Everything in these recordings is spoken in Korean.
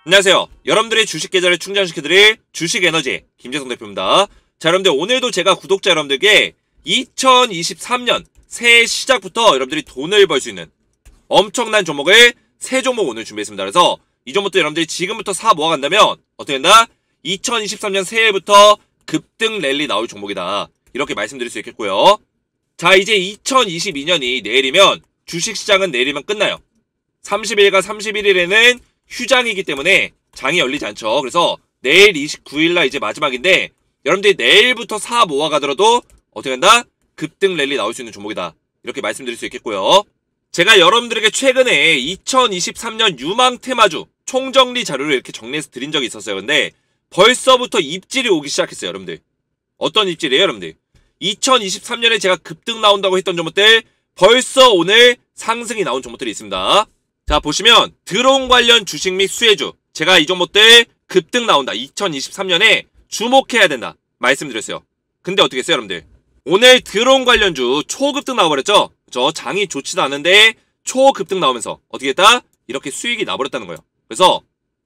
안녕하세요. 여러분들의 주식 계좌를 충전시켜드릴 주식에너지 김재성 대표입니다. 자, 여러분들 오늘도 제가 구독자 여러분들께 2023년 새해 시작부터 여러분들이 돈을 벌 수 있는 엄청난 종목을 3종목 오늘 준비했습니다. 그래서 이 종목도 여러분들이 지금부터 사 모아간다면 어떻게 된다? 2023년 새해부터 급등 랠리 나올 종목이다. 이렇게 말씀드릴 수 있겠고요. 자, 이제 2022년이 내일이면 주식시장은 내일이면 끝나요. 30일과 31일에는 휴장이기 때문에 장이 열리지 않죠. 그래서 내일 29일날 이제 마지막인데 여러분들이 내일부터 사 모아가더라도 어떻게 한다? 급등 랠리 나올 수 있는 종목이다. 이렇게 말씀드릴 수 있겠고요. 제가 여러분들에게 최근에 2023년 유망 테마주 총정리 자료를 이렇게 정리해서 드린 적이 있었어요. 근데 벌써부터 입질이 오기 시작했어요. 여러분들. 어떤 입질이에요? 여러분들. 2023년에 제가 급등 나온다고 했던 종목들 벌써 오늘 상승이 나온 종목들이 있습니다. 자, 보시면 드론 관련 주식 및 수혜주, 제가 이 종목들 급등 나온다, 2023년에 주목해야 된다 말씀드렸어요. 근데 어떻게 했어요? 여러분들 오늘 드론 관련주 초급등 나와버렸죠? 그죠? 장이 좋지도 않은데 초급등 나오면서 어떻게 했다? 이렇게 수익이 나버렸다는 거예요. 그래서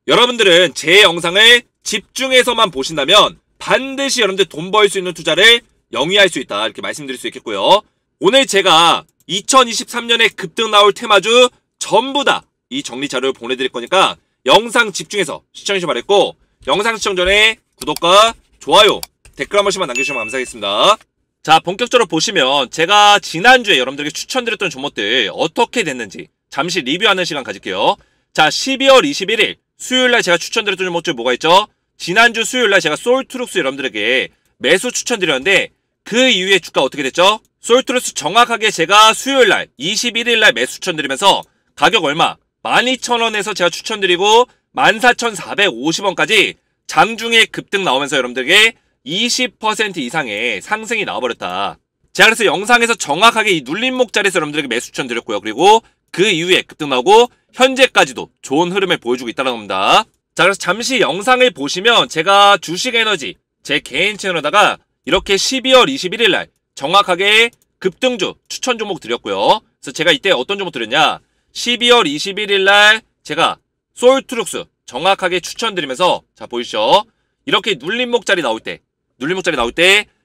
여러분들은 제 영상을 집중해서만 보신다면 반드시 여러분들 돈 벌 수 있는 투자를 영위할 수 있다, 이렇게 말씀드릴 수 있겠고요. 오늘 제가 2023년에 급등 나올 테마주 전부 다 이 정리 자료를 보내드릴 거니까 영상 집중해서 시청해주시기 바랬고, 영상 시청 전에 구독과 좋아요, 댓글 한 번씩만 남겨주시면 감사하겠습니다. 자, 본격적으로 보시면 제가 지난주에 여러분들에게 추천드렸던 종목들 어떻게 됐는지 잠시 리뷰하는 시간 가질게요. 자, 12월 21일 수요일날 제가 추천드렸던 종목들 뭐가 있죠? 지난주 수요일날 제가 솔트룩스 여러분들에게 매수 추천드렸는데 그 이후에 주가 어떻게 됐죠? 솔트룩스 정확하게 제가 수요일날 21일날 매수 추천드리면서 가격 얼마? 12,000원에서 제가 추천드리고 14,450원까지 장중에 급등 나오면서 여러분들에게 20% 이상의 상승이 나와버렸다. 제가 그래서 영상에서 정확하게 이 눌림목 자리에서 여러분들에게 매수 추천드렸고요. 그리고 그 이후에 급등 나오고 현재까지도 좋은 흐름을 보여주고 있다는 겁니다. 자, 그래서 잠시 영상을 보시면 제가 주식에너지 제 개인 채널에다가 이렇게 12월 21일날 정확하게 급등주 추천 종목 드렸고요. 그래서 제가 이때 어떤 종목 드렸냐? 12월 21일날 제가 솔트룩스 정확하게 추천드리면서, 자, 보이시죠? 이렇게 눌림목 자리 나올 때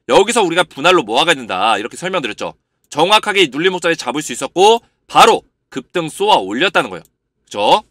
여기서 우리가 분할로 모아가야 된다, 이렇게 설명드렸죠. 정확하게 눌림목 자리 잡을 수 있었고 바로 급등 쏘아 올렸다는 거예요. 그죠?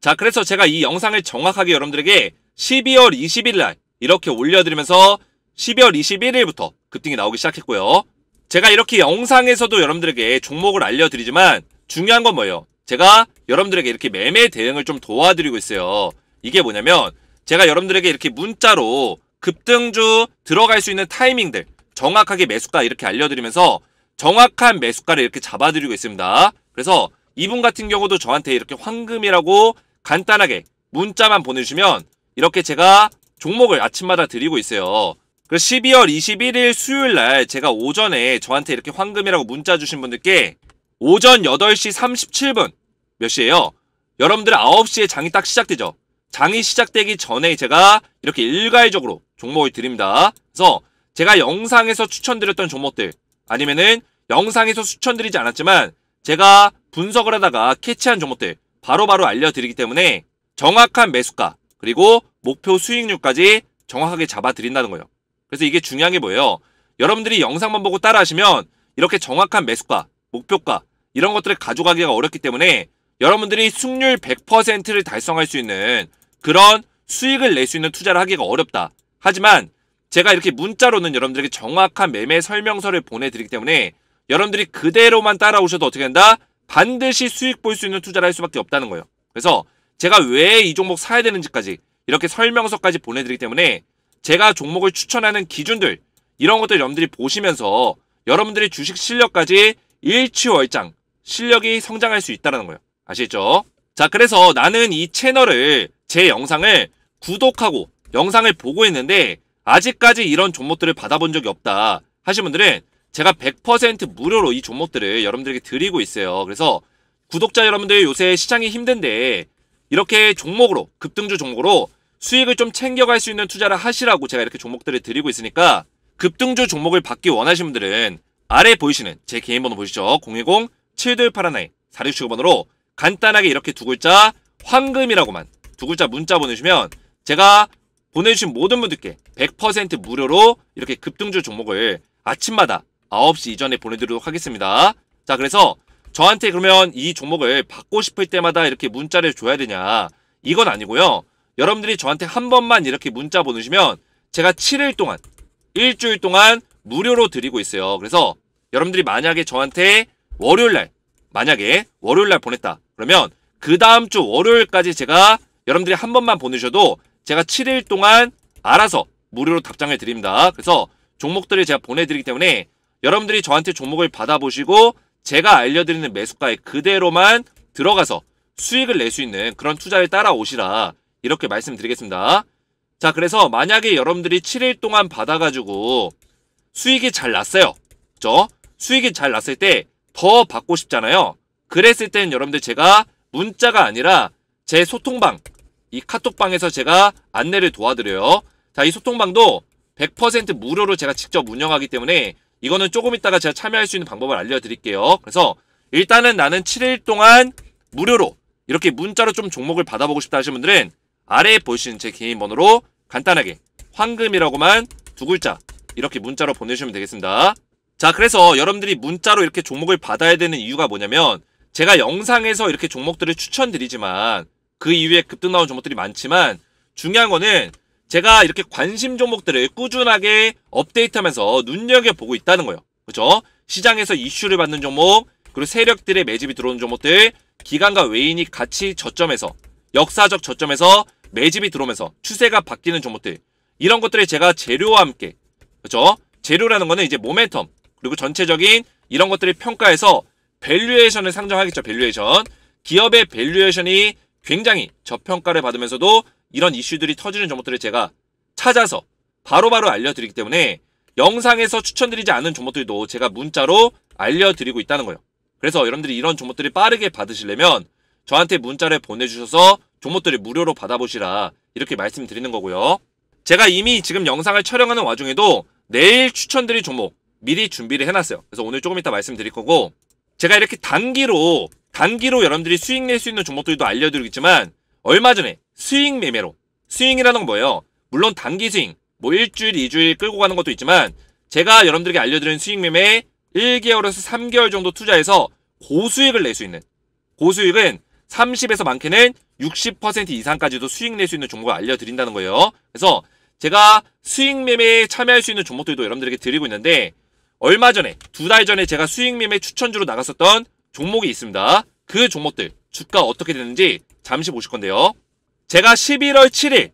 자, 그래서 제가 이 영상을 정확하게 여러분들에게 12월 20일날 이렇게 올려드리면서 12월 21일부터 급등이 나오기 시작했고요. 제가 이렇게 영상에서도 여러분들에게 종목을 알려드리지만 중요한 건 뭐예요? 제가 여러분들에게 이렇게 매매 대응을 좀 도와드리고 있어요. 이게 뭐냐면 제가 여러분들에게 이렇게 문자로 급등주 들어갈 수 있는 타이밍들 정확하게 매수가 이렇게 알려드리면서 정확한 매수가를 이렇게 잡아드리고 있습니다. 그래서 이분 같은 경우도 저한테 이렇게 황금이라고 간단하게 문자만 보내주시면 이렇게 제가 종목을 아침마다 드리고 있어요. 그래서 12월 21일 수요일날 제가 오전에 저한테 이렇게 황금이라고 문자 주신 분들께 오전 8시 37분 몇 시에요? 여러분들 9시에 장이 딱 시작되죠. 장이 시작되기 전에 제가 이렇게 일괄적으로 종목을 드립니다. 그래서 제가 영상에서 추천드렸던 종목들 아니면은 영상에서 추천드리지 않았지만 제가 분석을 하다가 캐치한 종목들 바로바로 알려드리기 때문에 정확한 매수가 그리고 목표 수익률까지 정확하게 잡아드린다는 거예요. 그래서 이게 중요한 게 뭐예요? 여러분들이 영상만 보고 따라 하시면 이렇게 정확한 매수가, 목표가 이런 것들을 가져가기가 어렵기 때문에 여러분들이 승률 100%를 달성할 수 있는 그런 수익을 낼 수 있는 투자를 하기가 어렵다. 하지만 제가 이렇게 문자로는 여러분들에게 정확한 매매 설명서를 보내드리기 때문에 여러분들이 그대로만 따라오셔도 어떻게 된다? 반드시 수익 볼 수 있는 투자를 할 수밖에 없다는 거예요. 그래서 제가 왜 이 종목 사야 되는지까지 이렇게 설명서까지 보내드리기 때문에 제가 종목을 추천하는 기준들 이런 것들 여러분들이 보시면서 여러분들의 주식 실력까지 일취월장 실력이 성장할 수 있다는 거예요. 아시겠죠? 자, 그래서 나는 이 채널을 제 영상을 구독하고 영상을 보고 있는데 아직까지 이런 종목들을 받아본 적이 없다 하신 분들은 제가 100% 무료로 이 종목들을 여러분들에게 드리고 있어요. 그래서 구독자 여러분들 요새 시장이 힘든데 이렇게 종목으로 급등주 종목으로 수익을 좀 챙겨갈 수 있는 투자를 하시라고 제가 이렇게 종목들을 드리고 있으니까 급등주 종목을 받기 원하시는 분들은 아래 보이시는 제 개인 번호 보이시죠? 010-7281-4675번으로 간단하게 이렇게 두 글자 황금이라고만 두 글자 문자 보내주시면 제가 보내주신 모든 분들께 100% 무료로 이렇게 급등주 종목을 아침마다 9시 이전에 보내드리도록 하겠습니다. 자, 그래서 저한테 그러면 이 종목을 받고 싶을 때마다 이렇게 문자를 줘야 되냐? 이건 아니고요. 여러분들이 저한테 한 번만 이렇게 문자 보내주시면 제가 7일 동안, 일주일 동안 무료로 드리고 있어요. 그래서 여러분들이 만약에 저한테 만약에 월요일날 보냈다. 그러면 그 다음 주 월요일까지 제가 여러분들이 한 번만 보내셔도 제가 7일 동안 알아서 무료로 답장을 드립니다. 그래서 종목들을 제가 보내드리기 때문에 여러분들이 저한테 종목을 받아보시고 제가 알려드리는 매수가에 그대로만 들어가서 수익을 낼 수 있는 그런 투자를 따라오시라 이렇게 말씀드리겠습니다. 자, 그래서 만약에 여러분들이 7일 동안 받아가지고 수익이 잘 났어요. 그죠? 수익이 잘 났을 때 더 받고 싶잖아요. 그랬을 땐 여러분들 제가 문자가 아니라 제 소통방, 이 카톡방에서 제가 안내를 도와드려요. 자, 이 소통방도 100% 무료로 제가 직접 운영하기 때문에 이거는 조금 있다가 제가 참여할 수 있는 방법을 알려드릴게요. 그래서 일단은 나는 7일 동안 무료로 이렇게 문자로 좀 종목을 받아보고 싶다 하시는 분들은 아래에 보이시는 제 개인 번호로 간단하게 황금이라고만 두 글자 이렇게 문자로 보내주시면 되겠습니다. 자, 그래서 여러분들이 문자로 이렇게 종목을 받아야 되는 이유가 뭐냐면 제가 영상에서 이렇게 종목들을 추천드리지만 그 이후에 급등 나온 종목들이 많지만 중요한 거는 제가 이렇게 관심 종목들을 꾸준하게 업데이트하면서 눈여겨보고 있다는 거예요. 그죠? 시장에서 이슈를 받는 종목, 그리고 세력들의 매집이 들어오는 종목들, 기관과 외인이 같이 저점에서, 역사적 저점에서 매집이 들어오면서 추세가 바뀌는 종목들, 이런 것들을 제가 재료와 함께, 그죠? 재료라는 거는 이제 모멘텀, 그리고 전체적인 이런 것들을 평가해서 밸류에이션을 상정하겠죠. 밸류에이션. 기업의 밸류에이션이 굉장히 저평가를 받으면서도 이런 이슈들이 터지는 종목들을 제가 찾아서 바로바로 알려드리기 때문에 영상에서 추천드리지 않은 종목들도 제가 문자로 알려드리고 있다는 거예요. 그래서 여러분들이 이런 종목들을 빠르게 받으시려면 저한테 문자를 보내주셔서 종목들을 무료로 받아보시라 이렇게 말씀드리는 거고요. 제가 이미 지금 영상을 촬영하는 와중에도 내일 추천드릴 종목 미리 준비를 해놨어요. 그래서 오늘 조금 이따 말씀드릴 거고 제가 이렇게 단기로 여러분들이 수익 낼 수 있는 종목들도 알려드리겠지만 얼마 전에 스윙 매매로 스윙이라는 건 뭐예요? 물론 단기 스윙 뭐 일주일, 2주일 끌고 가는 것도 있지만 제가 여러분들에게 알려드리는 수익 매매 1개월에서 3개월 정도 투자해서 고수익을 낼 수 있는 고수익은 30에서 많게는 60% 이상까지도 수익 낼 수 있는 종목을 알려드린다는 거예요. 그래서 제가 수익 매매에 참여할 수 있는 종목들도 여러분들에게 드리고 있는데 얼마 전에 2달 전에 제가 수익 매매 추천주로 나갔었던 종목이 있습니다. 그 종목들 주가 어떻게 되는지 잠시 보실 건데요. 제가 11월 7일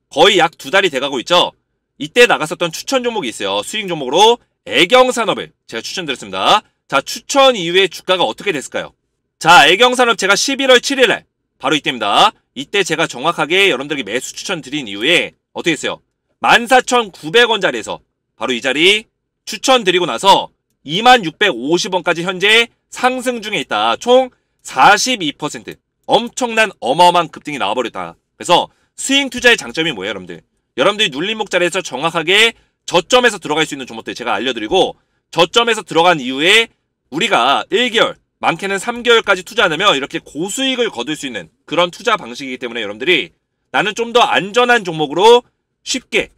거의 약 2달이 돼가고 있죠. 이때 나갔었던 추천 종목이 있어요. 수익 종목으로 애경산업을 제가 추천드렸습니다. 자, 추천 이후에 주가가 어떻게 됐을까요? 자, 애경산업 제가 11월 7일날 바로 이때입니다. 이때 제가 정확하게 여러분들에게 매수 추천 드린 이후에 어떻게 했어요? 14,900원짜리에서 바로 이 자리 추천드리고 나서 2650원까지 현재 상승 중에 있다. 총 42% 엄청난 어마어마한 급등이 나와버렸다. 그래서 스윙 투자의 장점이 뭐예요, 여러분들? 여러분들이 눌림목 자리에서 정확하게 저점에서 들어갈 수 있는 종목들 제가 알려드리고 저점에서 들어간 이후에 우리가 1개월, 많게는 3개월까지 투자 안 하면 이렇게 고수익을 거둘 수 있는 그런 투자 방식이기 때문에 여러분들이 나는 좀 더 안전한 종목으로 쉽게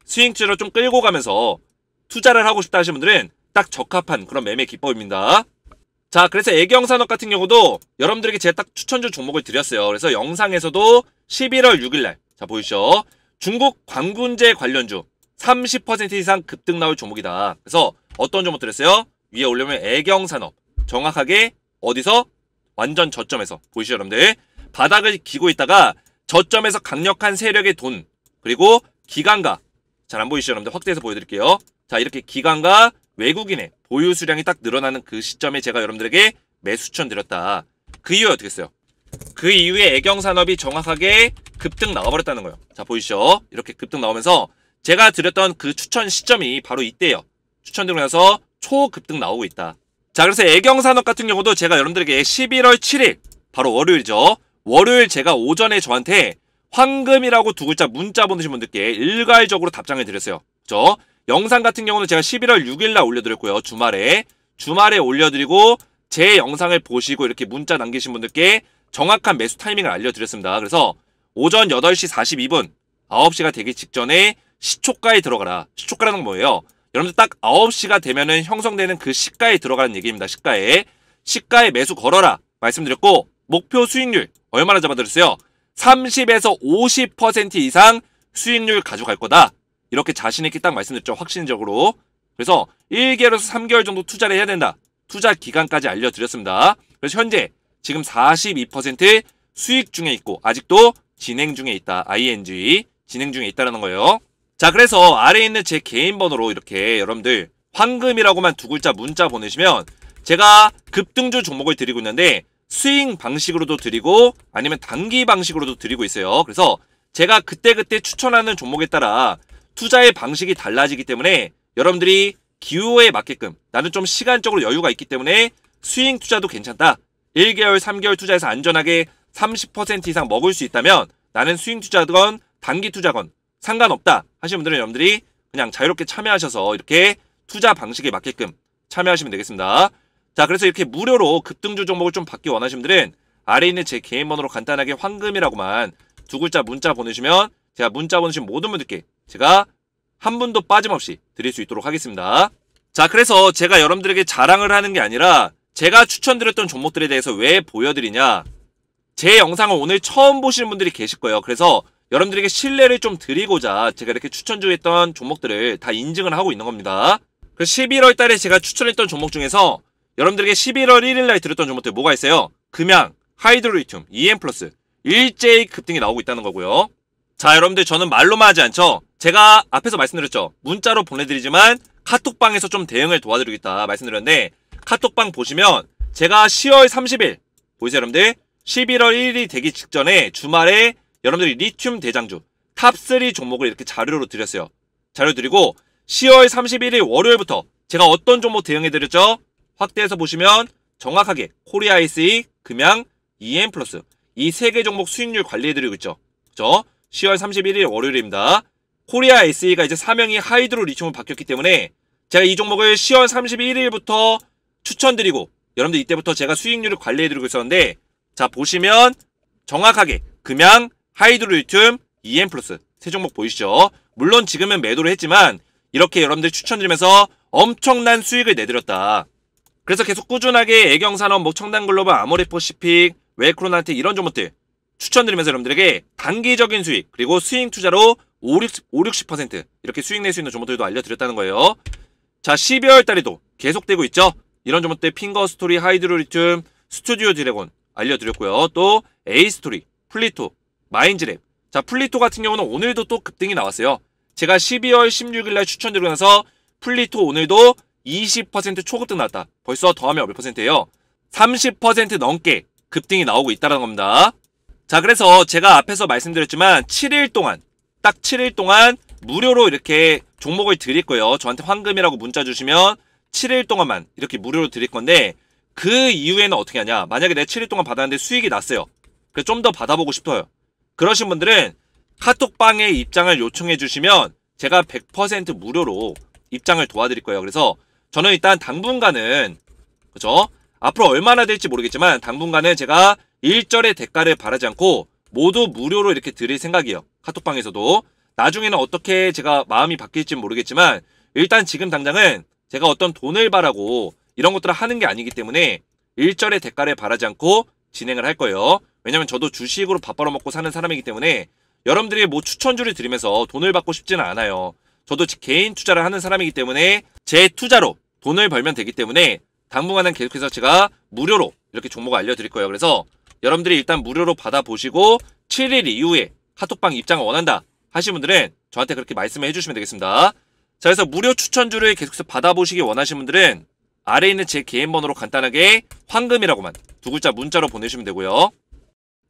스윙 투자로 좀 끌고 가면서 투자를 하고 싶다 하시는 분들은 딱 적합한 그런 매매 기법입니다. 자, 그래서 애경산업 같은 경우도 여러분들에게 제가 딱 추천주 종목을 드렸어요. 그래서 영상에서도 11월 6일날 자 보이시죠? 중국 광군제 관련주 30% 이상 급등 나올 종목이다. 그래서 어떤 종목 드렸어요? 위에 올려면 애경산업 정확하게 어디서? 완전 저점에서 보이시죠 여러분들? 바닥을 기고 있다가 저점에서 강력한 세력의 돈 그리고 기관가 잘 안 보이시죠 여러분들? 확대해서 보여드릴게요. 자, 이렇게 기관과 외국인의 보유 수량이 딱 늘어나는 그 시점에 제가 여러분들에게 매수 추천 드렸다. 그 이후에 어떻게 했어요? 그 이후에 애경산업이 정확하게 급등 나와버렸다는 거예요. 자, 보이시죠? 이렇게 급등 나오면서 제가 드렸던 그 추천 시점이 바로 이때예요. 추천드리고 나서 초급등 나오고 있다. 자, 그래서 애경산업 같은 경우도 제가 여러분들에게 11월 7일 바로 월요일이죠. 월요일 제가 오전에 저한테 황금이라고 두 글자 문자 보내신 분들께 일괄적으로 답장을 드렸어요. 그죠? 영상 같은 경우는 제가 11월 6일날 올려드렸고요. 주말에 올려드리고 제 영상을 보시고 이렇게 문자 남기신 분들께 정확한 매수 타이밍을 알려드렸습니다. 그래서 오전 8시 42분 9시가 되기 직전에 시초가에 들어가라. 시초가라는 건 뭐예요? 여러분들 딱 9시가 되면은 형성되는 그 시가에 들어가는 얘기입니다. 시가에 매수 걸어라 말씀드렸고, 목표 수익률 얼마나 잡아드렸어요? 30에서 50% 이상 수익률 가져갈 거다. 이렇게 자신있게 딱 말씀드렸죠. 확신적으로. 그래서 1개월에서 3개월 정도 투자를 해야 된다. 투자 기간까지 알려드렸습니다. 그래서 현재 지금 42% 수익 중에 있고 아직도 진행 중에 있다. ing 진행 중에 있다는 거예요. 자, 그래서 아래에 있는 제 개인 번호로 이렇게 여러분들 황금이라고만 두 글자 문자 보내시면 제가 급등주 종목을 드리고 있는데 스윙 방식으로도 드리고 아니면 단기 방식으로도 드리고 있어요. 그래서 제가 그때그때 추천하는 종목에 따라 투자의 방식이 달라지기 때문에 여러분들이 기호에 맞게끔 나는 좀 시간적으로 여유가 있기 때문에 스윙 투자도 괜찮다. 1개월, 3개월 투자해서 안전하게 30% 이상 먹을 수 있다면 나는 스윙 투자건 단기 투자건 상관없다 하시는 분들은 여러분들이 그냥 자유롭게 참여하셔서 이렇게 투자 방식에 맞게끔 참여하시면 되겠습니다. 자, 그래서 이렇게 무료로 급등주 종목을 좀 받기 원하시는 분들은 아래에 있는 제 개인 번호로 간단하게 황금이라고만 두 글자 문자 보내주시면 제가 문자 보내주신 모든 분들께 제가 한 분도 빠짐없이 드릴 수 있도록 하겠습니다. 자, 그래서 제가 여러분들에게 자랑을 하는 게 아니라 제가 추천드렸던 종목들에 대해서 왜 보여드리냐, 제 영상을 오늘 처음 보시는 분들이 계실 거예요. 그래서 여러분들에게 신뢰를 좀 드리고자 제가 이렇게 추천주했던 종목들을 다 인증을 하고 있는 겁니다. 그래서 11월 달에 제가 추천했던 종목 중에서 여러분들에게 11월 1일 날 드렸던 종목들 뭐가 있어요? 금양, 하이드로리튬, EM+, 일제히 급등이 나오고 있다는 거고요. 자, 여러분들 저는 말로만 하지 않죠? 제가 앞에서 말씀드렸죠? 문자로 보내드리지만 카톡방에서 좀 대응을 도와드리겠다 말씀드렸는데, 카톡방 보시면 제가 10월 30일 보이세요 여러분들? 11월 1일이 되기 직전에 주말에 여러분들이 리튬 대장주 탑3 종목을 이렇게 자료로 드렸어요. 자료 드리고 10월 31일 월요일부터 제가 어떤 종목 대응해드렸죠? 확대해서 보시면 정확하게 코리아 IC, 금양, EM+, 이 3개 종목 수익률 관리해드리고 있죠. 그죠? 10월 31일 월요일입니다. 코리아 SE가 이제 사명이 하이드로 리튬으로 바뀌었기 때문에 제가 이 종목을 10월 31일부터 추천드리고 여러분들 이때부터 제가 수익률을 관리해드리고 있었는데, 자 보시면 정확하게 금양, 하이드로 리튬, EM+, 세 종목 보이시죠? 물론 지금은 매도를 했지만 이렇게 여러분들 추천드리면서 엄청난 수익을 내드렸다. 그래서 계속 꾸준하게 애경산업, 뭐 청담글로벌, 아모레퍼시픽, 웰크로나한테 이런 종목들 추천드리면서 여러분들에게 단기적인 수익 그리고 스윙 투자로 50-60% 이렇게 수익 낼 수 있는 종목들도 알려드렸다는 거예요. 자, 12월 달에도 계속되고 있죠. 이런 종목들 핑거스토리, 하이드로리튬, 스튜디오 드래곤 알려드렸고요. 또 에이스토리, 플리토, 마인즈랩. 자, 플리토 같은 경우는 오늘도 또 급등이 나왔어요. 제가 12월 16일 날 추천드리고 나서 플리토 오늘도 20% 초급등 나왔다. 벌써 더하면 몇 %예요? 30% 넘게 급등이 나오고 있다는 겁니다. 자, 그래서 제가 앞에서 말씀드렸지만 7일 동안, 딱 7일 동안 무료로 이렇게 종목을 드릴 거예요. 저한테 황금이라고 문자 주시면 7일 동안만 이렇게 무료로 드릴 건데, 그 이후에는 어떻게 하냐, 만약에 내가 7일 동안 받았는데 수익이 났어요. 그래서 좀 더 받아보고 싶어요. 그러신 분들은 카톡방에 입장을 요청해 주시면 제가 100% 무료로 입장을 도와드릴 거예요. 그래서 저는 일단 당분간은, 그죠? 앞으로 얼마나 될지 모르겠지만 당분간은 제가 일절의 대가를 바라지 않고 모두 무료로 이렇게 드릴 생각이에요. 카톡방에서도. 나중에는 어떻게 제가 마음이 바뀔지 모르겠지만 일단 지금 당장은 제가 어떤 돈을 바라고 이런 것들을 하는 게 아니기 때문에 일절의 대가를 바라지 않고 진행을 할 거예요. 왜냐면 저도 주식으로 밥 벌어먹고 사는 사람이기 때문에 여러분들이 뭐 추천주를 드리면서 돈을 받고 싶지는 않아요. 저도 개인 투자를 하는 사람이기 때문에 제 투자로 돈을 벌면 되기 때문에 당분간은 계속해서 제가 무료로 이렇게 종목을 알려드릴 거예요. 그래서 여러분들이 일단 무료로 받아보시고 7일 이후에 카톡방 입장을 원한다 하시는 분들은 저한테 그렇게 말씀을 해주시면 되겠습니다. 자, 그래서 무료 추천주를 계속해서 받아보시기 원하시는 분들은 아래에 있는 제 개인 번호로 간단하게 황금이라고만 두 글자 문자로 보내주시면 되고요.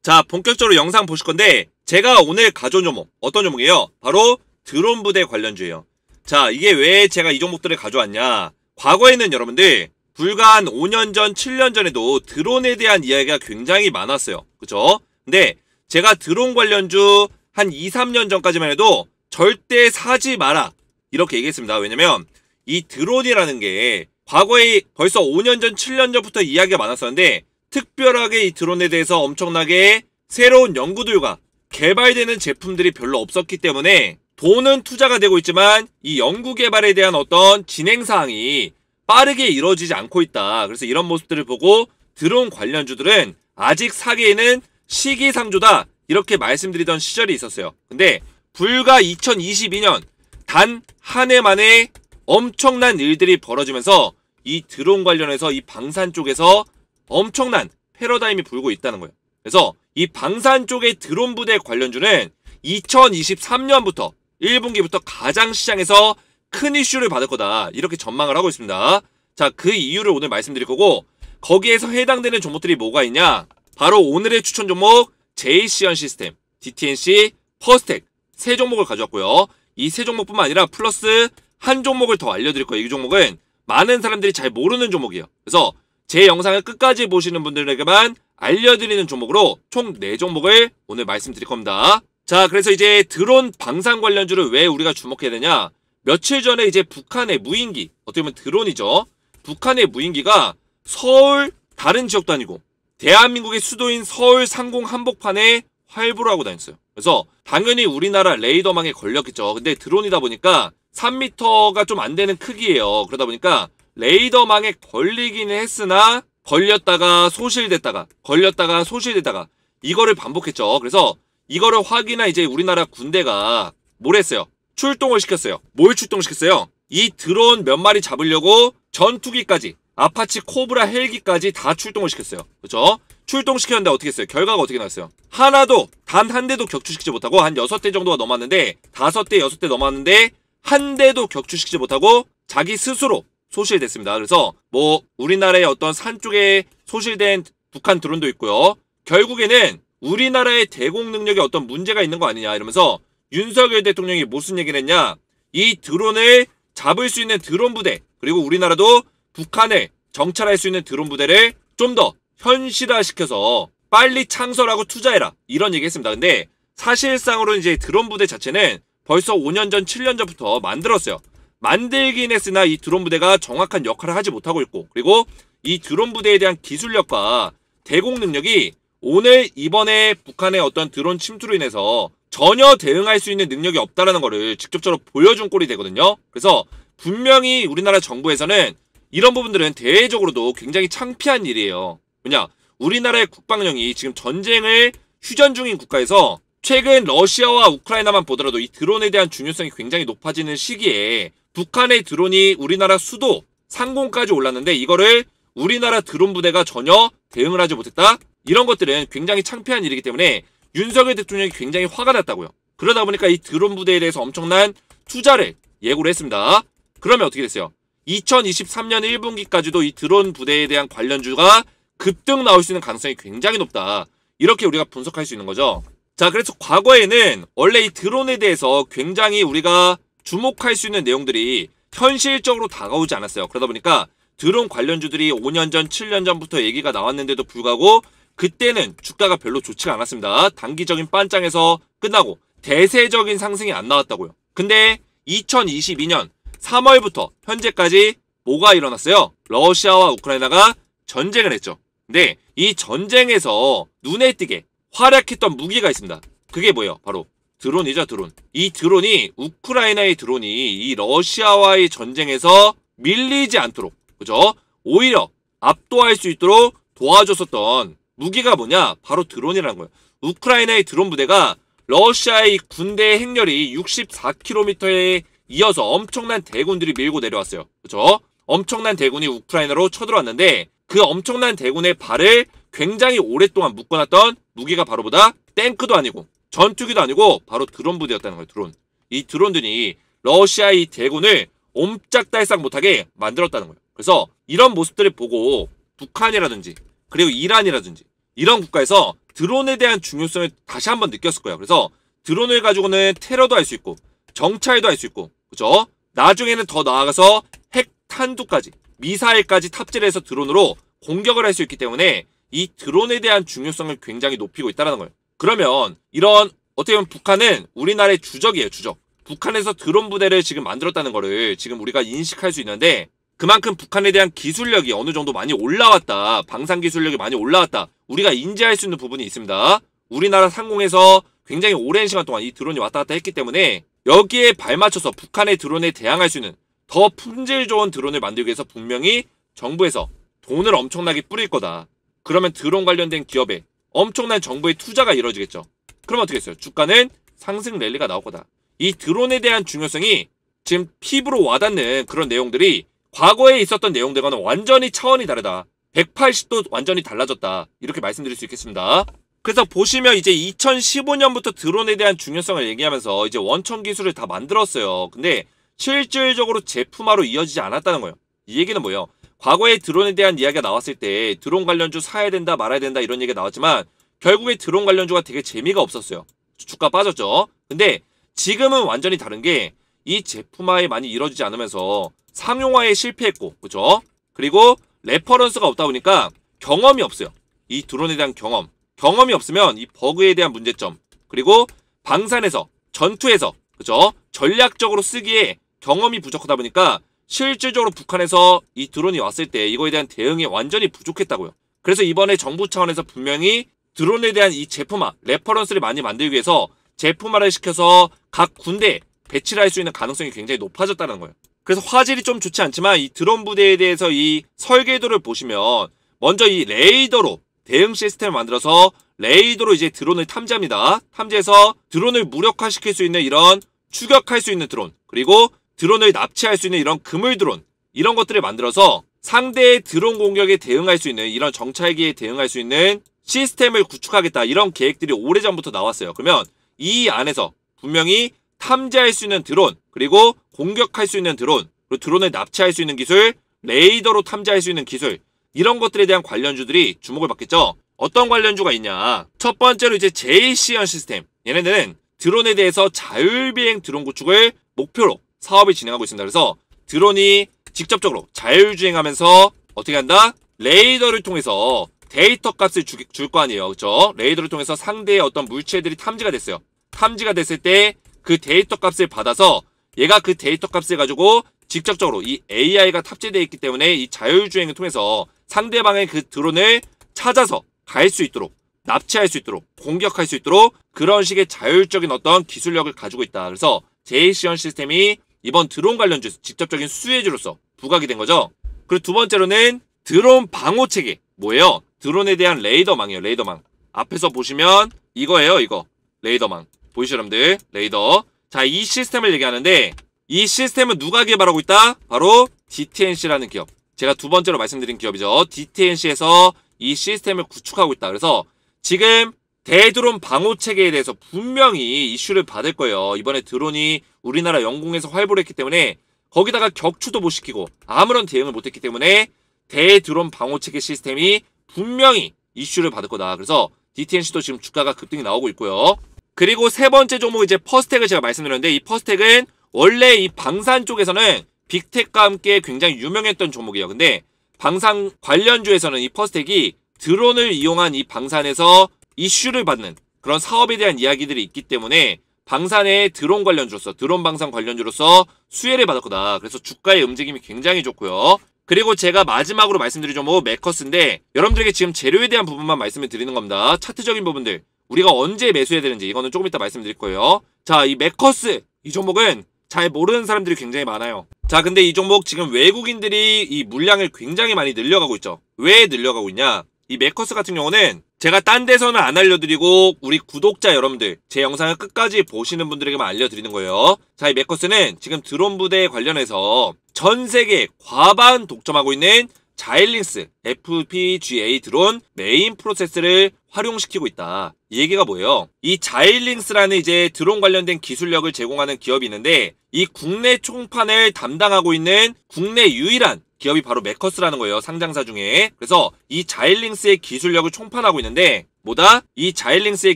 자, 본격적으로 영상 보실 건데 제가 오늘 가져온 종목 어떤 종목이에요? 바로 드론 부대 관련주예요. 자, 이게 왜 제가 이 종목들을 가져왔냐, 과거에는 여러분들 불과 한 5년 전, 7년 전에도 드론에 대한 이야기가 굉장히 많았어요. 그죠? 근데 제가 드론 관련주 한 2, 3년 전까지만 해도 절대 사지 마라 이렇게 얘기했습니다. 왜냐면 이 드론이라는 게 과거에 벌써 5년 전, 7년 전부터 이야기가 많았었는데 특별하게 이 드론에 대해서 엄청나게 새로운 연구들과 개발되는 제품들이 별로 없었기 때문에 돈은 투자가 되고 있지만 이 연구 개발에 대한 어떤 진행사항이 빠르게 이루어지지 않고 있다. 그래서 이런 모습들을 보고 드론 관련주들은 아직 사기에는 시기상조다, 이렇게 말씀드리던 시절이 있었어요. 근데 불과 2022년 단 한 해 만에 엄청난 일들이 벌어지면서 이 드론 관련해서 이 방산 쪽에서 엄청난 패러다임이 불고 있다는 거예요. 그래서 이 방산 쪽의 드론 부대 관련주는 2023년부터 1분기부터 가장 시장에서 큰 이슈를 받을 거다, 이렇게 전망을 하고 있습니다. 자, 그 이유를 오늘 말씀드릴 거고, 거기에서 해당되는 종목들이 뭐가 있냐, 바로 오늘의 추천 종목 JC현 시스템, DTNC, 퍼스텍 세 종목을 가져왔고요. 이 세 종목뿐만 아니라 플러스 한 종목을 더 알려드릴 거예요. 이 종목은 많은 사람들이 잘 모르는 종목이에요. 그래서 제 영상을 끝까지 보시는 분들에게만 알려드리는 종목으로 총 4종목을 오늘 말씀드릴 겁니다. 자, 그래서 이제 드론 방산 관련주를 왜 우리가 주목해야 되냐, 며칠 전에 이제 북한의 무인기, 어떻게 보면 드론이죠. 북한의 무인기가 서울 다른 지역도 아니고 대한민국의 수도인 서울 상공 한복판에 활보를 하고 다녔어요. 그래서 당연히 우리나라 레이더망에 걸렸겠죠. 근데 드론이다 보니까 3m가 좀 안 되는 크기예요. 그러다 보니까 레이더망에 걸리기는 했으나 걸렸다가 소실됐다가 걸렸다가 소실됐다가 이거를 반복했죠. 그래서 이거를 확인한 이제 우리나라 군대가 뭘 했어요? 출동을 시켰어요. 뭘 출동시켰어요? 이 드론 몇 마리 잡으려고 전투기까지, 아파치 코브라 헬기까지 다 출동을 시켰어요. 그렇죠? 출동시켰는데 어떻게 했어요? 결과가 어떻게 나왔어요? 하나도, 단 한 대도 격추시키지 못하고, 한 6대 정도가 넘었는데 5대, 6대 넘었는데 한 대도 격추시키지 못하고 자기 스스로 소실됐습니다. 그래서 뭐 우리나라의 어떤 산 쪽에 소실된 북한 드론도 있고요. 결국에는 우리나라의 대공 능력에 어떤 문제가 있는 거 아니냐 이러면서 윤석열 대통령이 무슨 얘기를 했냐, 이 드론을 잡을 수 있는 드론 부대, 그리고 우리나라도 북한을 정찰할 수 있는 드론 부대를 좀 더 현실화시켜서 빨리 창설하고 투자해라, 이런 얘기 했습니다. 근데 사실상으로 이제 드론 부대 자체는 벌써 5년 전, 7년 전부터 만들었어요. 만들긴 했으나 이 드론 부대가 정확한 역할을 하지 못하고 있고, 그리고 이 드론 부대에 대한 기술력과 대공 능력이 오늘 이번에 북한의 어떤 드론 침투로 인해서 전혀 대응할 수 있는 능력이 없다라는 거를 직접적으로 보여준 꼴이 되거든요. 그래서 분명히 우리나라 정부에서는 이런 부분들은 대외적으로도 굉장히 창피한 일이에요. 왜냐, 우리나라의 국방력이 지금 전쟁을 휴전 중인 국가에서 최근 러시아와 우크라이나만 보더라도 이 드론에 대한 중요성이 굉장히 높아지는 시기에 북한의 드론이 우리나라 수도 상공까지 올랐는데 이거를 우리나라 드론 부대가 전혀 대응을 하지 못했다? 이런 것들은 굉장히 창피한 일이기 때문에 윤석열 대통령이 굉장히 화가 났다고요. 그러다 보니까 이 드론 부대에 대해서 엄청난 투자를 예고를 했습니다. 그러면 어떻게 됐어요? 2023년 1분기까지도 이 드론 부대에 대한 관련주가 급등 나올 수 있는 가능성이 굉장히 높다, 이렇게 우리가 분석할 수 있는 거죠. 자, 그래서 과거에는 원래 이 드론에 대해서 굉장히 우리가 주목할 수 있는 내용들이 현실적으로 다가오지 않았어요. 그러다 보니까 드론 관련주들이 5년 전, 7년 전부터 얘기가 나왔는데도 불구하고 그때는 주가가 별로 좋지가 않았습니다. 단기적인 반장에서 끝나고 대세적인 상승이 안 나왔다고요. 근데 2022년 3월부터 현재까지 뭐가 일어났어요? 러시아와 우크라이나가 전쟁을 했죠. 근데 이 전쟁에서 눈에 띄게 활약했던 무기가 있습니다. 그게 뭐예요? 바로 드론이죠, 드론. 이 드론이, 우크라이나의 드론이 이 러시아와의 전쟁에서 밀리지 않도록, 그죠? 오히려 압도할 수 있도록 도와줬었던 무기가 뭐냐? 바로 드론이라는 거예요. 우크라이나의 드론 부대가 러시아의 군대의 행렬이 64km에 이어서 엄청난 대군들이 밀고 내려왔어요. 그죠? 엄청난 대군이 우크라이나로 쳐들어왔는데 그 엄청난 대군의 발을 굉장히 오랫동안 묶어놨던 무기가 바로 보다 탱크도 아니고 전투기도 아니고 바로 드론 부대였다는 거예요. 드론. 이 드론들이 러시아의 대군을 옴짝달싹 못하게 만들었다는 거예요. 그래서 이런 모습들을 보고 북한이라든지 그리고 이란이라든지 이런 국가에서 드론에 대한 중요성을 다시 한번 느꼈을 거예요. 그래서 드론을 가지고는 테러도 할 수 있고 정찰도 할 수 있고, 그죠? 나중에는 더 나아가서 핵 탄두까지, 미사일까지 탑재를 해서 드론으로 공격을 할 수 있기 때문에 이 드론에 대한 중요성을 굉장히 높이고 있다는 거예요. 그러면 이런, 어떻게 보면 북한은 우리나라의 주적이에요, 주적. 북한에서 드론 부대를 지금 만들었다는 거를 지금 우리가 인식할 수 있는데 그만큼 북한에 대한 기술력이 어느 정도 많이 올라왔다, 방산 기술력이 많이 올라왔다, 우리가 인지할 수 있는 부분이 있습니다. 우리나라 상공에서 굉장히 오랜 시간 동안 이 드론이 왔다 갔다 했기 때문에 여기에 발맞춰서 북한의 드론에 대항할 수 있는 더 품질 좋은 드론을 만들기 위해서 분명히 정부에서 돈을 엄청나게 뿌릴 거다. 그러면 드론 관련된 기업에 엄청난 정부의 투자가 이루어지겠죠. 그럼 어떻게 했어요? 주가는 상승 랠리가 나올 거다. 이 드론에 대한 중요성이 지금 피부로 와닿는 그런 내용들이 과거에 있었던 내용들과는 완전히 차원이 다르다. 180도 완전히 달라졌다. 이렇게 말씀드릴 수 있겠습니다. 그래서 보시면 이제 2015년부터 드론에 대한 중요성을 얘기하면서 이제 원천 기술을 다 만들었어요. 근데 실질적으로 제품화로 이어지지 않았다는 거예요. 이 얘기는 뭐예요? 과거에 드론에 대한 이야기가 나왔을 때 드론 관련주 사야 된다 말아야 된다 이런 얘기가 나왔지만 결국에 드론 관련주가 되게 재미가 없었어요. 주가 빠졌죠. 근데 지금은 완전히 다른 게 이 제품화에 많이 이루어지지 않으면서 상용화에 실패했고, 그죠? 그리고 레퍼런스가 없다 보니까 경험이 없어요. 이 드론에 대한 경험이 없으면 이 버그에 대한 문제점, 그리고 방산에서, 전투에서, 그죠? 전략적으로 쓰기에 경험이 부족하다 보니까 실질적으로 북한에서 이 드론이 왔을 때 이거에 대한 대응이 완전히 부족했다고요. 그래서 이번에 정부 차원에서 분명히 드론에 대한 이 제품화, 레퍼런스를 많이 만들기 위해서 제품화를 시켜서 각 군대에 배치를 할 수 있는 가능성이 굉장히 높아졌다는 거예요. 그래서 화질이 좀 좋지 않지만 이 드론 부대에 대해서 이 설계도를 보시면 먼저 이 레이더로 대응 시스템을 만들어서 레이더로 이제 드론을 탐지합니다. 탐지해서 드론을 무력화시킬 수 있는 이런 추격할 수 있는 드론, 그리고 드론을 납치할 수 있는 이런 그물 드론, 이런 것들을 만들어서 상대의 드론 공격에 대응할 수 있는 이런 정찰기에 대응할 수 있는 시스템을 구축하겠다. 이런 계획들이 오래전부터 나왔어요. 그러면 이 안에서 분명히 탐지할 수 있는 드론, 그리고 공격할 수 있는 드론, 그리고 드론을 납치할 수 있는 기술, 레이더로 탐지할 수 있는 기술, 이런 것들에 대한 관련주들이 주목을 받겠죠. 어떤 관련주가 있냐? 첫 번째로 이제 JCN 시스템. 얘네들은 드론에 대해서 자율비행 드론 구축을 목표로 사업을 진행하고 있습니다. 그래서 드론이 직접적으로 자율주행하면서 어떻게 한다? 레이더를 통해서 데이터 값을 줄 거 아니에요. 그렇죠? 레이더를 통해서 상대의 어떤 물체들이 탐지가 됐어요. 탐지가 됐을 때 그 데이터 값을 받아서 얘가 그 데이터 값을 가지고 직접적으로 이 AI가 탑재되어 있기 때문에 이 자율주행을 통해서 상대방의 그 드론을 찾아서 갈 수 있도록, 납치할 수 있도록, 공격할 수 있도록 그런 식의 자율적인 어떤 기술력을 가지고 있다. 그래서 JCN 시스템이 이번 드론 관련주 직접적인 수혜주로서 부각이 된 거죠. 그리고 두 번째로는 드론 방호 체계. 뭐예요? 드론에 대한 레이더망이에요. 레이더망. 앞에서 보시면 이거예요. 이거. 레이더망. 보이시죠, 여러분들? 레이더. 자, 이 시스템을 얘기하는데 이 시스템은 누가 개발하고 있다? 바로 DTNC라는 기업. 제가 두 번째로 말씀드린 기업이죠. DTNC에서 이 시스템을 구축하고 있다. 그래서 지금 대드론 방호 체계에 대해서 분명히 이슈를 받을 거예요. 이번에 드론이 우리나라 영공에서 활보를 했기 때문에 거기다가 격추도 못 시키고 아무런 대응을 못 했기 때문에 대드론 방호 체계 시스템이 분명히 이슈를 받을 거다. 그래서 DTNC도 지금 주가가 급등이 나오고 있고요. 그리고 세 번째 종목 이제 퍼스텍을 제가 말씀드렸는데 이 퍼스텍은 원래 이 방산 쪽에서는 빅텍과 함께 굉장히 유명했던 종목이에요. 근데 방산 관련주에서는 이 퍼스텍이 드론을 이용한 이 방산에서 이슈를 받는 그런 사업에 대한 이야기들이 있기 때문에 방산의 드론 관련주로서, 드론 방산 관련주로서 수혜를 받을 거다. 그래서 주가의 움직임이 굉장히 좋고요. 그리고 제가 마지막으로 말씀드릴 종목 메커스인데 여러분들에게 지금 재료에 대한 부분만 말씀을 드리는 겁니다. 차트적인 부분들 우리가 언제 매수해야 되는지 이거는 조금 이따 말씀드릴 거예요. 자, 이 메커스 이 종목은 잘 모르는 사람들이 굉장히 많아요. 자, 근데 이 종목 지금 외국인들이 이 물량을 굉장히 많이 늘려가고 있죠. 왜 늘려가고 있냐? 이 메커스 같은 경우는 제가 딴 데서는 안 알려드리고 우리 구독자 여러분들 제 영상을 끝까지 보시는 분들에게만 알려드리는 거예요. 자, 이 메커스는 지금 드론 부대 관련해서 전 세계 과반 독점하고 있는 자일링스 FPGA 드론 메인 프로세스를 활용시키고 있다. 이 얘기가 뭐예요? 이 자일링스라는 이제 드론 관련된 기술력을 제공하는 기업이 있는데 이 국내 총판을 담당하고 있는 국내 유일한 기업이 바로 메커스라는 거예요. 상장사 중에. 그래서 이 자일링스의 기술력을 총판하고 있는데 뭐다? 이 자일링스의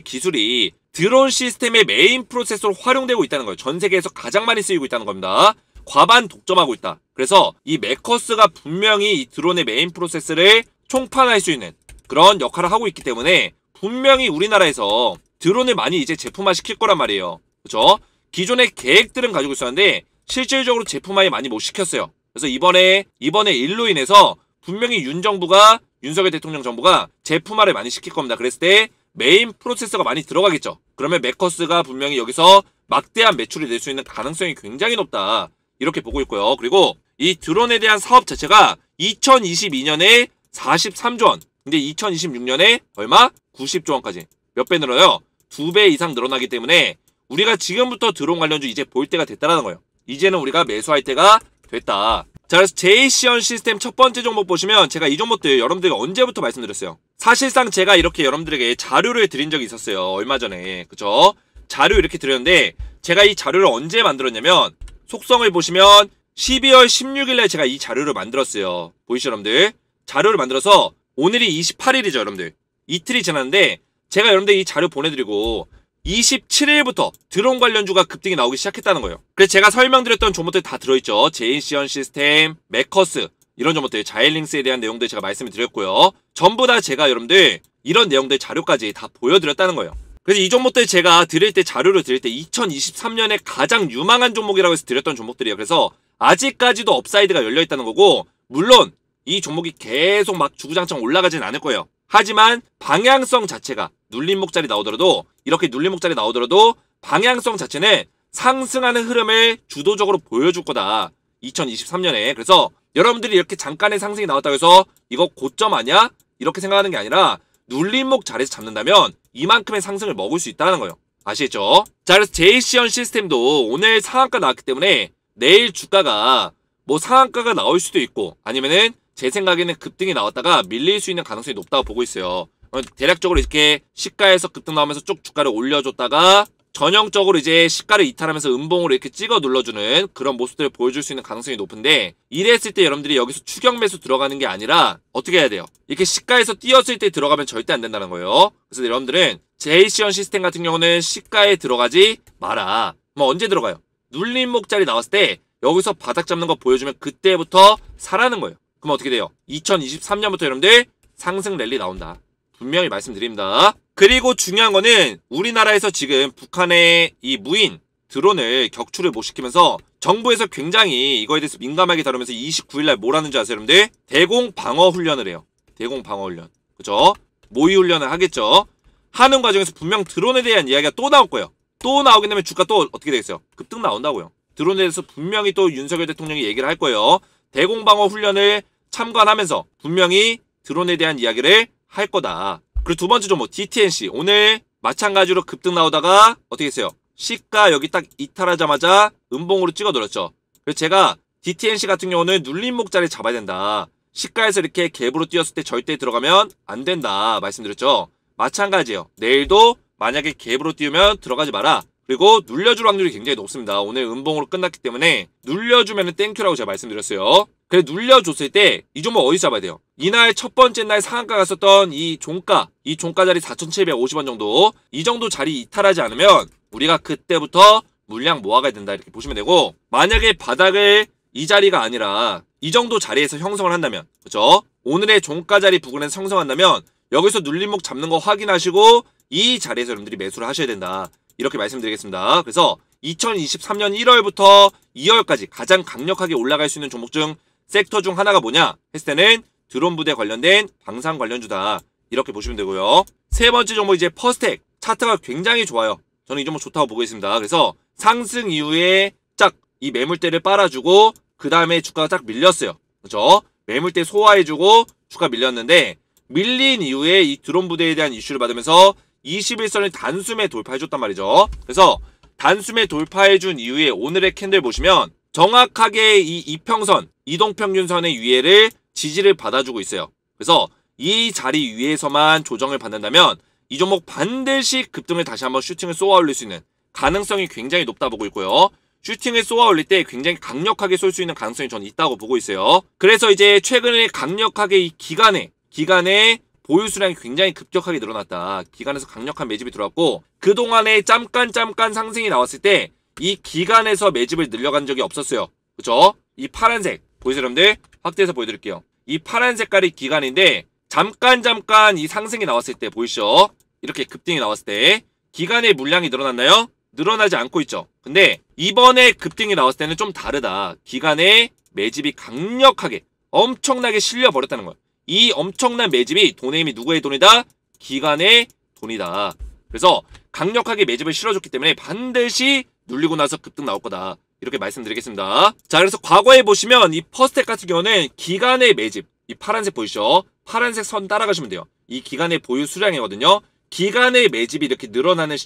기술이 드론 시스템의 메인 프로세서로 활용되고 있다는 거예요. 전 세계에서 가장 많이 쓰이고 있다는 겁니다. 과반 독점하고 있다. 그래서 이 메커스가 분명히 이 드론의 메인 프로세스를 총판할 수 있는 그런 역할을 하고 있기 때문에 분명히 우리나라에서 드론을 많이 이제 제품화 시킬 거란 말이에요. 그렇죠? 기존의 계획들은 가지고 있었는데 실질적으로 제품화에 많이 못 시켰어요. 그래서 이번에 일로 인해서 분명히 윤석열 대통령 정부가 제품화를 많이 시킬 겁니다. 그랬을 때 메인 프로세서가 많이 들어가겠죠. 그러면 메커스가 분명히 여기서 막대한 매출이 낼 수 있는 가능성이 굉장히 높다. 이렇게 보고 있고요. 그리고 이 드론에 대한 사업 자체가 2022년에 43조 원. 근데 2026년에 얼마? 90조 원까지. 몇 배 늘어요? 2배 이상 늘어나기 때문에 우리가 지금부터 드론 관련주 이제 볼 때가 됐다라는 거예요. 이제는 우리가 매수할 때가 됐다. 자, 그래서 제이시언 시스템 첫 번째 종목 보시면 제가 이 종목들 여러분들에게 언제부터 말씀드렸어요. 사실상 제가 이렇게 여러분들에게 자료를 드린 적이 있었어요. 얼마 전에. 그죠? 자료 이렇게 드렸는데 제가 이 자료를 언제 만들었냐면 속성을 보시면 12월 16일에 제가 이 자료를 만들었어요. 보이시죠 여러분들? 자료를 만들어서 오늘이 28일이죠 여러분들. 이틀이 지났는데 제가 여러분들 이 자료 보내드리고 27일부터 드론 관련주가 급등이 나오기 시작했다는 거예요. 그래서 제가 설명드렸던 종목들 다 들어있죠. 제이시언 시스템, 메커스 이런 종목들, 자일링스에 대한 내용들 제가 말씀을 드렸고요. 전부 다 제가 여러분들 이런 내용들 자료까지 다 보여드렸다는 거예요. 그래서 이 종목들 제가 드릴 때 자료를 드릴 때 2023년에 가장 유망한 종목이라고 해서 드렸던 종목들이에요. 그래서 아직까지도 업사이드가 열려있다는 거고 물론 이 종목이 계속 막 주구장창 올라가진 않을 거예요. 하지만 방향성 자체가 눌림목자리 나오더라도 이렇게 눌림목자리 나오더라도 방향성 자체는 상승하는 흐름을 주도적으로 보여줄 거다. 2023년에. 그래서 여러분들이 이렇게 잠깐의 상승이 나왔다고 해서 이거 고점 아니야? 이렇게 생각하는 게 아니라 눌림목 자리에서 잡는다면 이만큼의 상승을 먹을 수 있다는 거예요. 아시겠죠? 자, 그래서 제이시언 시스템도 오늘 상한가 나왔기 때문에 내일 주가가 뭐 상한가가 나올 수도 있고 아니면은 제 생각에는 급등이 나왔다가 밀릴 수 있는 가능성이 높다고 보고 있어요. 대략적으로 이렇게 시가에서 급등 나오면서 쭉 주가를 올려줬다가 전형적으로 이제 시가를 이탈하면서 음봉으로 이렇게 찍어 눌러주는 그런 모습들을 보여줄 수 있는 가능성이 높은데 이랬을 때 여러분들이 여기서 추격 매수 들어가는 게 아니라 어떻게 해야 돼요? 이렇게 시가에서 뛰었을 때 들어가면 절대 안 된다는 거예요. 그래서 여러분들은 제이시언 시스템 같은 경우는 시가에 들어가지 마라. 뭐 언제 들어가요? 눌림목자리 나왔을 때 여기서 바닥 잡는 거 보여주면 그때부터 사라는 거예요. 그럼 어떻게 돼요? 2023년부터 여러분들 상승 랠리 나온다. 분명히 말씀드립니다. 그리고 중요한 거는 우리나라에서 지금 북한의 이 무인 드론을 격추를 못 시키면서 정부에서 굉장히 이거에 대해서 민감하게 다루면서 29일날 뭘 하는지 아세요 여러분들? 대공 방어 훈련을 해요. 대공 방어 훈련. 그죠? 모의 훈련을 하겠죠. 하는 과정에서 분명 드론에 대한 이야기가 또 나올 거예요. 또 나오게 되면 주가 또 어떻게 되겠어요? 급등 나온다고요. 드론에 대해서 분명히 또 윤석열 대통령이 얘기를 할 거예요. 대공방어 훈련을 참관하면서 분명히 드론에 대한 이야기를 할 거다. 그리고 두 번째 종목 DTNC 오늘 마찬가지로 급등 나오다가 어떻게 했어요? 시가 여기 딱 이탈하자마자 음봉으로 찍어 눌렀죠. 그래서 제가 DTNC 같은 경우는 눌림목자리 잡아야 된다. 시가에서 이렇게 갭으로 뛰었을 때 절대 들어가면 안 된다 말씀드렸죠. 마찬가지예요. 내일도 만약에 갭으로 띄우면 들어가지 마라. 그리고 눌려줄 확률이 굉장히 높습니다. 오늘 음봉으로 끝났기 때문에 눌려주면은 땡큐라고 제가 말씀드렸어요. 그래 눌려줬을 때 이 종목 어디서 잡아야 돼요? 이날 첫 번째 날 상한가 갔었던 이 종가 자리 4,750원 정도 이 정도 자리 이탈하지 않으면 우리가 그때부터 물량 모아가야 된다 이렇게 보시면 되고 만약에 바닥을 이 자리가 아니라 이 정도 자리에서 형성을 한다면 그렇죠? 오늘의 종가 자리 부근에서 형성한다면 여기서 눌림목 잡는 거 확인하시고 이 자리에서 여러분들이 매수를 하셔야 된다. 이렇게 말씀드리겠습니다. 그래서 2023년 1월부터 2월까지 가장 강력하게 올라갈 수 있는 종목 중 섹터 중 하나가 뭐냐 했을 때는 드론 부대 관련된 방산 관련주다. 이렇게 보시면 되고요. 세 번째 종목 이제 퍼스텍 차트가 굉장히 좋아요. 저는 이 종목 좋다고 보고 있습니다. 그래서 상승 이후에 짝 이 매물대를 빨아주고 그 다음에 주가가 딱 밀렸어요. 그렇죠? 매물대 소화해주고 주가 밀렸는데 밀린 이후에 이 드론 부대에 대한 이슈를 받으면서 21선을 단숨에 돌파해줬단 말이죠. 그래서 단숨에 돌파해준 이후에 오늘의 캔들 보시면 정확하게 이 이평선, 이동평균선의 위에를 지지를 받아주고 있어요. 그래서 이 자리 위에서만 조정을 받는다면 이 종목 반드시 급등을 다시 한번 슈팅을 쏘아 올릴 수 있는 가능성이 굉장히 높다 보고 있고요. 슈팅을 쏘아 올릴 때 굉장히 강력하게 쏠 수 있는 가능성이 저는 있다고 보고 있어요. 그래서 이제 최근에 강력하게 이 기간에 보유 수량이 굉장히 급격하게 늘어났다. 기간에서 강력한 매집이 들어왔고 그동안에 잠깐 상승이 나왔을 때 이 기간에서 매집을 늘려간 적이 없었어요. 그쵸? 이 파란색 보이세요 여러분들? 확대해서 보여드릴게요. 이 파란 색깔이 기간인데 잠깐 이 상승이 나왔을 때 보이시죠? 이렇게 급등이 나왔을 때 기간의 물량이 늘어났나요? 늘어나지 않고 있죠. 근데 이번에 급등이 나왔을 때는 좀 다르다. 기간의 매집이 강력하게 엄청나게 실려버렸다는 거예요. 이 엄청난 매집이 돈의 힘이 누구의 돈이다? 기간의 돈이다. 그래서 강력하게 매집을 실어줬기 때문에 반드시 눌리고 나서 급등 나올 거다. 이렇게 말씀드리겠습니다. 자, 그래서 과거에 보시면 이 퍼스텍 같은 경우는 기간의 매집, 이 파란색 보이시죠? 파란색 선 따라가시면 돼요. 이 기간의 보유 수량이거든요. 기간의 매집이 이렇게 늘어나는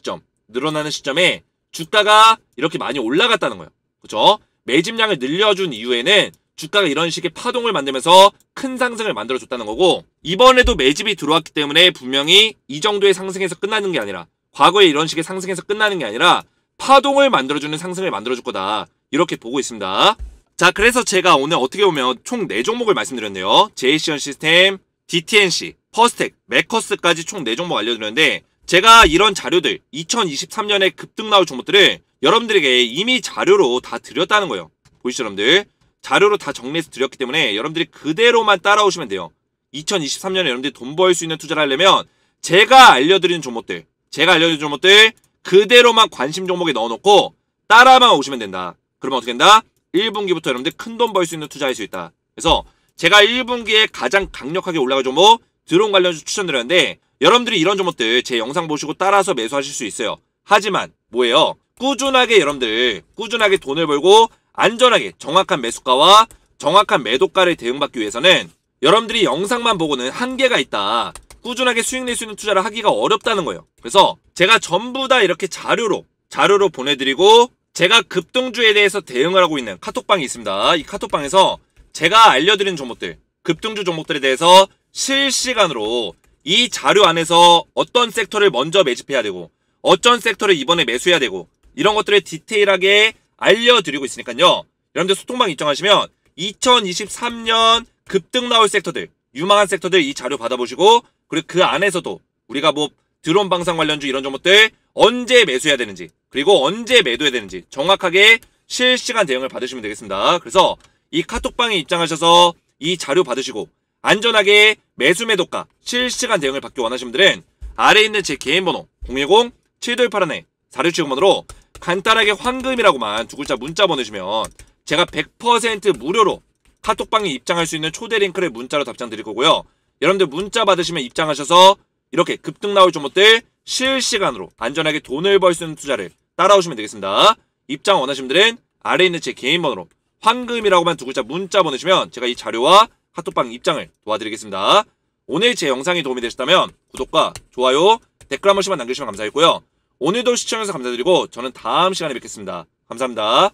시점에 주가가 이렇게 많이 올라갔다는 거예요. 그렇죠? 매집량을 늘려준 이후에는 주가가 이런 식의 파동을 만들면서 큰 상승을 만들어줬다는 거고, 이번에도 매집이 들어왔기 때문에 분명히 이 정도의 상승에서 끝나는 게 아니라, 과거에 이런 식의 상승에서 끝나는 게 아니라 파동을 만들어주는 상승을 만들어줄 거다. 이렇게 보고 있습니다. 자, 그래서 제가 오늘 어떻게 보면 총 4종목을 말씀드렸네요. 제이시언 시스템, DTNC, 퍼스텍, 메커스까지 총 4종목 알려드렸는데, 제가 이런 자료들 2023년에 급등 나올 종목들을 여러분들에게 이미 자료로 다 드렸다는 거예요. 보이시죠 여러분들? 자료로 다 정리해서 드렸기 때문에 여러분들이 그대로만 따라오시면 돼요. 2023년에 여러분들이 돈 벌 수 있는 투자를 하려면 제가 알려드리는 종목들 그대로만 관심 종목에 넣어놓고 따라만 오시면 된다. 그러면 어떻게 된다? 1분기부터 여러분들 큰 돈 벌 수 있는 투자할 수 있다. 그래서 제가 1분기에 가장 강력하게 올라갈 종목 드론 관련주 추천드렸는데, 여러분들이 이런 종목들 제 영상 보시고 따라서 매수하실 수 있어요. 하지만 뭐예요? 꾸준하게 돈을 벌고 안전하게 정확한 매수가와 정확한 매도가를 대응받기 위해서는 여러분들이 영상만 보고는 한계가 있다. 꾸준하게 수익 낼 수 있는 투자를 하기가 어렵다는 거예요. 그래서 제가 전부 다 이렇게 자료로 보내드리고, 제가 급등주에 대해서 대응을 하고 있는 카톡방이 있습니다. 이 카톡방에서 제가 알려드리는 종목들, 급등주 종목들에 대해서 실시간으로 이 자료 안에서 어떤 섹터를 먼저 매집해야 되고 어떤 섹터를 이번에 매수해야 되고 이런 것들을 디테일하게 알려드리고 있으니까요. 여러분들 소통방 입장하시면 2023년 급등 나올 섹터들, 유망한 섹터들 이 자료 받아보시고, 그리고 그 안에서도 우리가 뭐 드론 방산 관련주 이런 종목들 언제 매수해야 되는지, 그리고 언제 매도해야 되는지 정확하게 실시간 대응을 받으시면 되겠습니다. 그래서 이 카톡방에 입장하셔서 이 자료 받으시고 안전하게 매수 매도가 실시간 대응을 받기 원하시는 분들은 아래에 있는 제 개인 번호 010-7281-4670번으로 간단하게 황금이라고만 2글자 문자 보내주시면 제가 100% 무료로 카톡방에 입장할 수 있는 초대 링크를 문자로 답장 드릴 거고요. 여러분들 문자 받으시면 입장하셔서 이렇게 급등 나올 종목들 실시간으로 안전하게 돈을 벌 수 있는 투자를 따라오시면 되겠습니다. 입장 원하시는 분들은 아래에 있는 제 개인 번호로 황금이라고만 2글자 문자 보내주시면 제가 이 자료와 카톡방 입장을 도와드리겠습니다. 오늘 제 영상이 도움이 되셨다면 구독과 좋아요, 댓글 한 번씩만 남겨주시면 감사하겠고요. 오늘도 시청해주셔서 감사드리고 저는 다음 시간에 뵙겠습니다. 감사합니다.